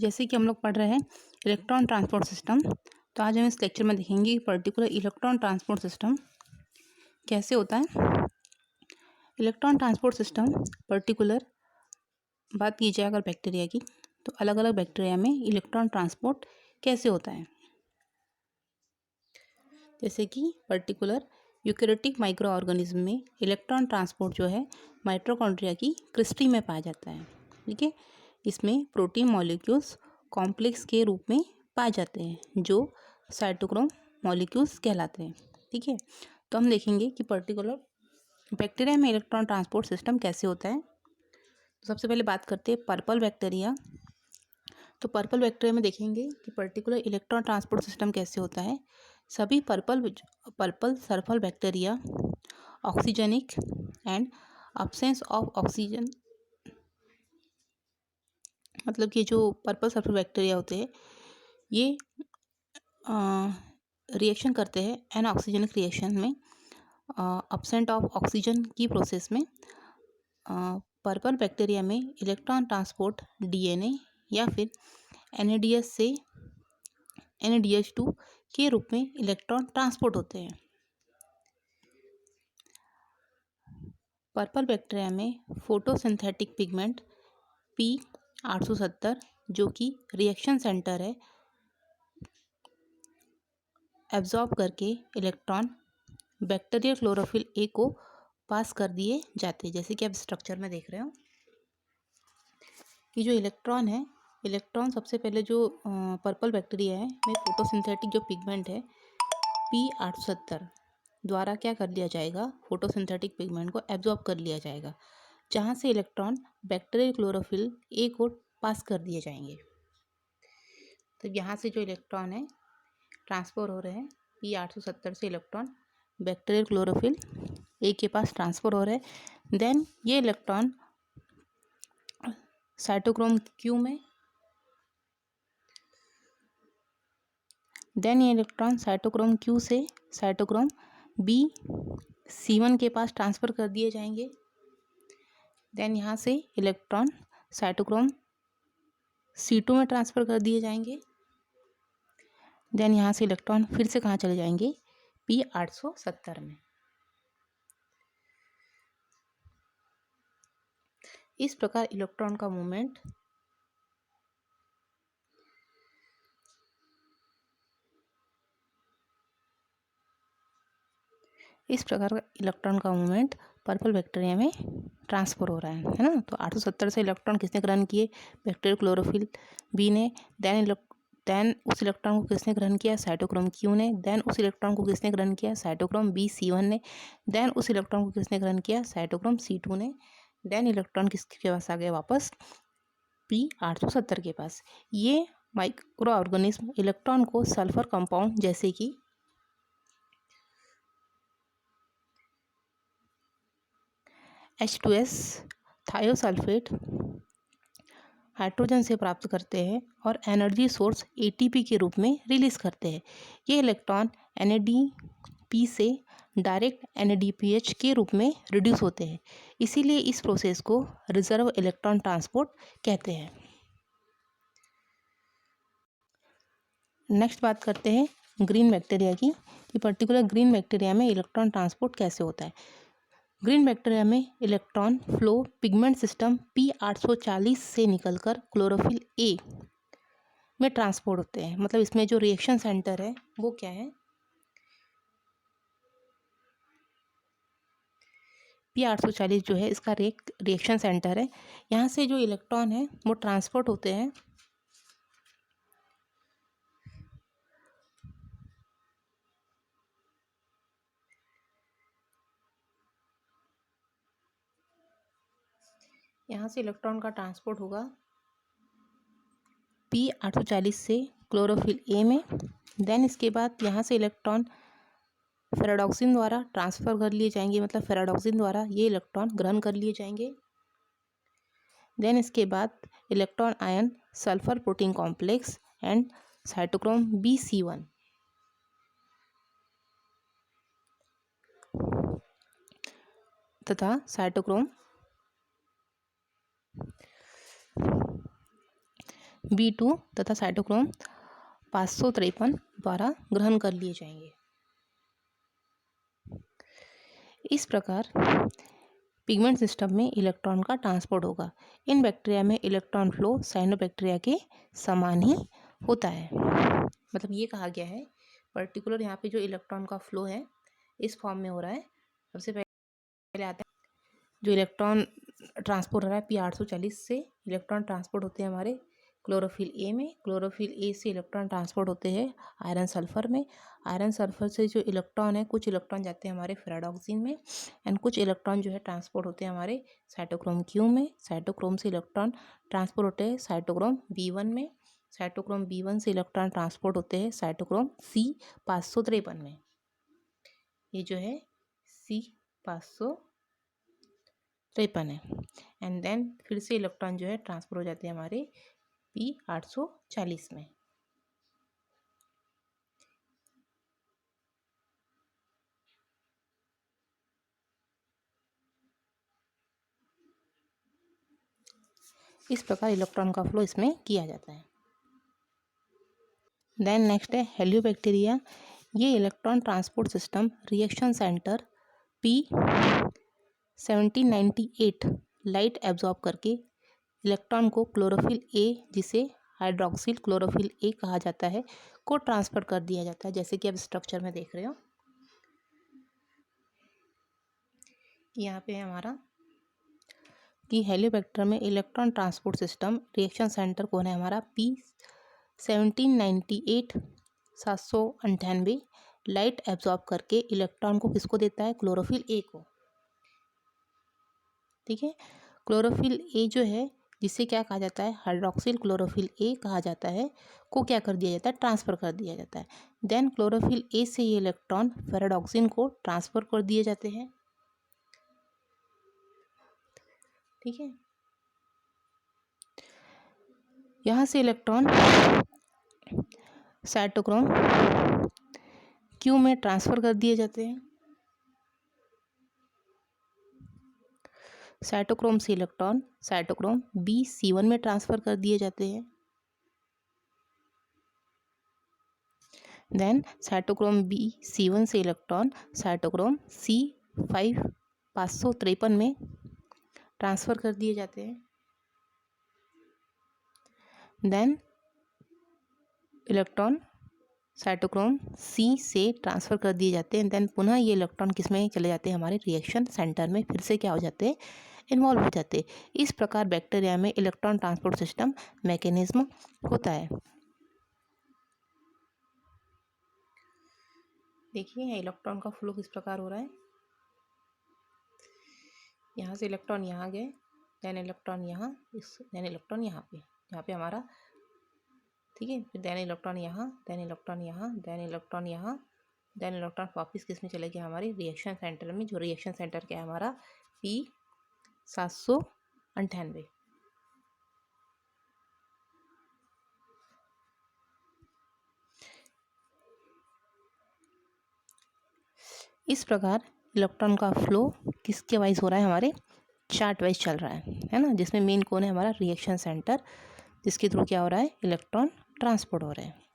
जैसे कि हम लोग पढ़ रहे हैं इलेक्ट्रॉन ट्रांसपोर्ट सिस्टम। तो आज हम इस लेक्चर में देखेंगे कि पर्टिकुलर इलेक्ट्रॉन ट्रांसपोर्ट सिस्टम कैसे होता है। इलेक्ट्रॉन ट्रांसपोर्ट सिस्टम पर्टिकुलर बात की जाए अगर बैक्टीरिया की, तो अलग अलग बैक्टीरिया में इलेक्ट्रॉन ट्रांसपोर्ट कैसे होता है। जैसे कि पर्टिकुलर यूकेरियोटिक माइक्रो ऑर्गेनिज्म में इलेक्ट्रॉन ट्रांसपोर्ट जो है माइटोकॉन्ड्रिया की क्रिस्टल में पाया जाता है। ठीक है, इसमें प्रोटीन मॉलिक्यूल्स कॉम्प्लेक्स के रूप में पाए जाते हैं जो साइटोक्रोम मॉलिक्यूल्स कहलाते हैं। ठीक है, तो हम देखेंगे कि पर्टिकुलर बैक्टीरिया में इलेक्ट्रॉन ट्रांसपोर्ट सिस्टम कैसे होता है। तो सबसे पहले बात करते हैं पर्पल बैक्टीरिया। तो पर्पल बैक्टीरिया में देखेंगे कि पर्टिकुलर इलेक्ट्रॉन ट्रांसपोर्ट सिस्टम कैसे होता है। सभी purple sulphur bacteria oxygenic and absence of oxygen, मतलब कि जो पर्पल सर्फल बैक्टीरिया होते हैं ये रिएक्शन करते हैं एन ऑक्सीजनिक रिएक्शन में अब्सेंट ऑफ ऑक्सीजन की प्रोसेस में। पर्पल बैक्टीरिया में इलेक्ट्रॉन ट्रांसपोर्ट डीएनए या फिर एनएडीएच से NADH2 के रूप में इलेक्ट्रॉन ट्रांसपोर्ट होते हैं। पर्पल बैक्टीरिया में फोटोसिंथेटिक पिगमेंट P870 जो कि रिएक्शन सेंटर है, एब्जॉर्ब करके इलेक्ट्रॉन बैक्टीरियल क्लोरोफिल ए को पास कर दिए जाते हैं। जैसे कि आप स्ट्रक्चर में देख रहे हो कि जो इलेक्ट्रॉन है, इलेक्ट्रॉन सबसे पहले जो पर्पल बैक्टीरिया है में फोटोसिंथेटिक जो पिगमेंट है P870 द्वारा क्या कर लिया जाएगा, फोटोसिंथेटिक पिगमेंट को एब्जॉर्ब कर लिया जाएगा, जहाँ से इलेक्ट्रॉन बैक्टीरियल क्लोरोफिल ए को पास कर दिए जाएंगे। तो यहाँ से जो इलेक्ट्रॉन है ट्रांसफर हो रहे हैं, P870 से इलेक्ट्रॉन बैक्टीरियल क्लोरोफिल ए के पास ट्रांसफर हो रहे हैं। देन ये इलेक्ट्रॉन साइटोक्रोम क्यू में, देन ये इलेक्ट्रॉन साइटोक्रोम क्यू से साइटोक्रोम B1 के पास ट्रांसफ़र कर दिए जाएंगे। देन यहाँ से इलेक्ट्रॉन साइटोक्रोम C2 में ट्रांसफ़र कर दिए जाएंगे। देन यहाँ से इलेक्ट्रॉन फिर से कहाँ चले जाएंगे, P870 में। इस प्रकार इलेक्ट्रॉन का मूवमेंट पर्पल बैक्टीरिया में ट्रांसफ़र हो रहा है ना। तो 870 से इलेक्ट्रॉन किसने ग्रहण किए, बैक्टीरियल क्लोरोफिल बी ने। देन उस इलेक्ट्रॉन को किसने ग्रहण किया, साइटोक्रोम क्यू ने। देन उस इलेक्ट्रॉन को किसने ग्रहण किया, साइटोक्रोम B1 ने। देन उस इलेक्ट्रॉन को किसने ग्रहण किया, साइटोक्रोम C2 ने। देन इलेक्ट्रॉन किसके पास आ गया, वापस P870 के पास। ये माइक्रो ऑर्गेनिज्म इलेक्ट्रॉन को सल्फर कंपाउंड जैसे कि H2S थायोसल्फेट हाइड्रोजन से प्राप्त करते हैं और एनर्जी सोर्स ATP के रूप में रिलीज करते हैं। ये इलेक्ट्रॉन NADP से डायरेक्ट NADPH के रूप में रिड्यूस होते हैं, इसीलिए इस प्रोसेस को रिजर्व इलेक्ट्रॉन ट्रांसपोर्ट कहते हैं। नेक्स्ट बात करते हैं ग्रीन बैक्टीरिया की, कि पर्टिकुलर ग्रीन बैक्टीरिया में इलेक्ट्रॉन ट्रांसपोर्ट कैसे होता है। ग्रीन बैक्टीरिया में electron flow pigment system P840 से निकलकर क्लोरोफिल ए में ट्रांसपोर्ट होते हैं। मतलब इसमें जो रिएक्शन सेंटर है वो क्या है, P840 जो है इसका रिएक्शन सेंटर है। यहाँ से जो इलेक्ट्रॉन है वो ट्रांसपोर्ट होते हैं यहाँ से इलेक्ट्रॉन का ट्रांसपोर्ट होगा P840 से क्लोरोफिल ए में। देन इसके बाद यहाँ से इलेक्ट्रॉन फेराडॉक्सिन द्वारा ट्रांसफ़र कर लिए जाएंगे, मतलब फेराडॉक्सिन द्वारा ये इलेक्ट्रॉन ग्रहण कर लिए जाएंगे। देन इसके बाद electron ion sulphur protein complex and cytochrome B1 तथा साइटोक्रोम B2 तथा साइटोक्रोम 553 द्वारा ग्रहण कर लिए जाएंगे। इस प्रकार पिगमेंट सिस्टम में इलेक्ट्रॉन का ट्रांसपोर्ट होगा। इन बैक्टीरिया में इलेक्ट्रॉन फ्लो साइनोबैक्टीरिया के समान ही होता है। मतलब ये कहा गया है पर्टिकुलर यहाँ पे जो इलेक्ट्रॉन का फ्लो है इस फॉर्म में हो रहा है। सबसे पहले आता है जो इलेक्ट्रॉन ट्रांसपोर्ट हो रहा है P840 से इलेक्ट्रॉन ट्रांसपोर्ट होते हैं हमारे क्लोरोफिल ए में। क्लोरोफिल ए से इलेक्ट्रॉन ट्रांसपोर्ट होते हैं आयरन सल्फर में। आयरन सल्फर से जो इलेक्ट्रॉन है कुछ इलेक्ट्रॉन जाते हैं हमारे फेराडॉक्सिन में एंड कुछ इलेक्ट्रॉन जो है ट्रांसपोर्ट होते हैं हमारे साइटोक्रोम क्यू में। साइटोक्रोम से इलेक्ट्रॉन ट्रांसपोर्ट होते हैं साइटोक्रोम B1 में। साइटोक्रोम B1 से इलेक्ट्रॉन ट्रांसपोर्ट होते हैं साइटोक्रोम C553 में। ये जो है C553 है एंड देन फिर से इलेक्ट्रॉन जो है ट्रांसफर हो जाते हैं हमारे P840 में। इस प्रकार इलेक्ट्रॉन का फ्लो इसमें किया जाता है। देन नेक्स्ट है हेलियोबैक्टीरिया। ये electron transport system reaction centre P1798 light absorb करके इलेक्ट्रॉन को क्लोरोफिल ए, जिसे हाइड्रोक्सिल क्लोरोफिल ए कहा जाता है, को ट्रांसफर कर दिया जाता है। जैसे कि आप स्ट्रक्चर में देख रहे हो यहाँ पे हमारा कि हेलियोबैक्टर में electron transport system reaction centre कौन है हमारा P1798 798 लाइट एब्जॉर्ब करके इलेक्ट्रॉन को किसको देता है क्लोरोफिल ए को। ठीक है, क्लोरोफिल ए जो है जिसे क्या कहा जाता है हाइड्रोक्सिल क्लोरोफिल ए कहा जाता है, को क्या कर दिया जाता है ट्रांसफ़र कर दिया जाता है। देन क्लोरोफिल ए से ये इलेक्ट्रॉन फेराडॉक्सिन को ट्रांसफ़र कर दिए जाते हैं। ठीक है, यहाँ से इलेक्ट्रॉन साइटोक्रोम क्यू में ट्रांसफ़र कर दिए जाते हैं। साइटोक्रोम से इलेक्ट्रॉन साइटोक्रोम BC1 में ट्रांसफ़र कर दिए जाते हैं। देन साइटोक्रोम BC1 से इलेक्ट्रॉन साइटोक्रोम C553 में ट्रांसफ़र कर दिए जाते हैं। देन इलेक्ट्रॉन साइटोक्रोम C से ट्रांसफ़र कर दिए जाते हैं। देन पुनः ये इलेक्ट्रॉन किस में चले जाते हैं हमारे रिएक्शन सेंटर में, फिर से क्या हो जाते हैं इन्वॉल्व हो जाते हैं। इस प्रकार बैक्टीरिया में इलेक्ट्रॉन ट्रांसपोर्ट सिस्टम मैकेनिज्म होता है। देखिए इलेक्ट्रॉन का फ्लो किस प्रकार हो रहा है। यहाँ से इलेक्ट्रॉन यहाँ गए, देन इलेक्ट्रॉन यहाँ, देन इलेक्ट्रॉन यहाँ पे हमारा, ठीक है, फिर देन इलेक्ट्रॉन यहाँ, देन इलेक्ट्रॉन यहाँ, देन इलेक्ट्रॉन यहाँ, देन इलेक्ट्रॉन वापस किस में चले गए हमारे रिएक्शन सेंटर में, जो रिएक्शन सेंटर क्या है हमारा P798। इस प्रकार इलेक्ट्रॉन का फ्लो किसके वाइज हो रहा है हमारे चार्ट वाइज चल रहा है ना, जिसमें मेन कौन है हमारा रिएक्शन सेंटर, जिसके थ्रू क्या हो रहा है इलेक्ट्रॉन ट्रांसपोर्ट हो रहा है।